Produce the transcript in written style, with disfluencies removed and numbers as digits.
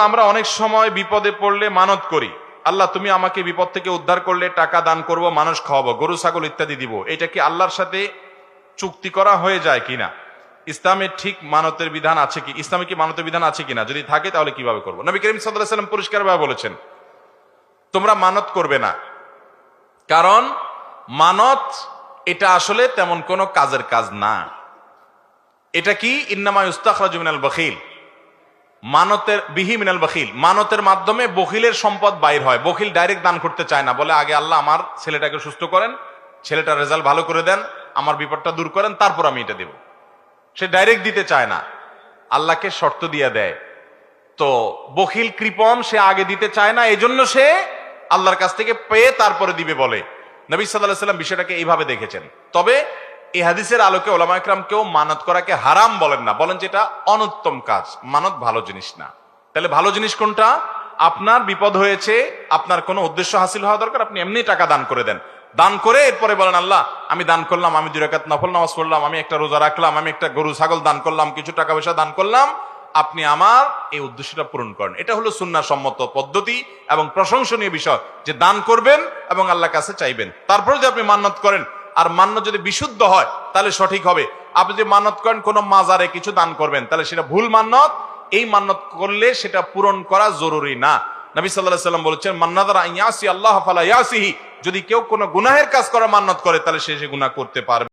আমরা অনেক সময় বিপদে পড়লে মানত করি, আল্লাহ তুমি আমাকে বিপদ থেকে উদ্ধার করলে টাকা দান করব, মানুষ খাওয়াবো, গরু ছাগল ইত্যাদি দিব। এটা কি আল্লাহর সাথে চুক্তি করা হয়ে যায় কিনা? ইসলামে ঠিক মানতের বিধান আছে কি? ইসলামে কি মানতের বিধান আছে কিনা? যদি থাকে তাহলে কিভাবে করবো? নবী করিম সাল্লাল্লাহু আলাইহি ওয়াসাল্লাম পরিষ্কারভাবে বলেছেন তোমরা মানত করবে না, কারণ মানত এটা আসলে তেমন কোনো কাজের কাজ না। এটা কি? ইন্নামা ইস্তাখরাজু মিনাল বখিল, মানতের বিহি মিনাল বখিল, মানতের মাধ্যমে বখিলের সম্পদ বাইর হয়। বখিল ডাইরেক্ট দান করতে চায় না, বলে আগে আল্লাহ আমার ছেলেটাকে সুস্থ করেন, ছেলেটার রেজাল্ট ভালো করে দেন, আমার বিপদটা দূর করেন, তারপর আমি এটা দেব। সে ডাইরেক্ট দিতে চায় না, আল্লাহকে শর্ত দিয়ে দেয়। তো বখিল কৃপণ, সে আগে দিতে চায় না, এই জন্য সে আল্লাহর কাছ থেকে পেয়ে তারপরে দিবে বলে। নবী সাল্লাল্লাহু আলাইহি ওয়াসাল্লাম বিষয়টাকে এইভাবে দেখেছেন। তবে এই হাদিসের আলোকে ওলামা ইকরাম কেউ মানত করাকে হারাম বলেন না, বলেন যে এটা অনুত্তম কাজ, মানত ভালো জিনিস না। তাহলে ভালো জিনিস কোনটা? আপনার বিপদ হয়েছে, আপনার কোনো উদ্দেশ্য হাসিল হওয়া দরকার, আপনি এমনি টাকা দান করে দেন, দান করে এরপরে বলেন আল্লাহ আমি দান করলাম, আমি 2 রাকাত নফল নামাজ পড়লাম, আমি একটা রোজা রাখলাম, আমি একটা গরু ছাগল দান করলাম, কিছু টাকা পয়সা দান করলাম, আপনি আমার এই উদ্দেশ্যটা পূরণ করেন। এটা হলো সুন্নাহ সম্মত পদ্ধতি এবং প্রশংসনীয় বিষয় যে দান করবেন এবং আল্লাহর কাছে চাইবেন। তারপরে যদি আপনি মান্নত করেন, আর মান্য যদি বিশুদ্ধ হয় তাহলে সঠিক হবে। আপনি যদি মান্নত করেন কোন মাজারে কিছু দান করবেন, তাহলে সেটা ভুল মান্নত। এই মান্নত করলে সেটা পূরণ করা জরুরি না। নবী সাল্লাল্লাহু আলাইহি ওয়াসাল্লাম বলেছেন মান নাযারা আন ইয়াসি আল্লাহ ফালা ইয়াসিহি, যদি কেউ কোনো গুনাহের কাজ করা মান্নত করে তাহলে সে গুনাহ করতে পারবে।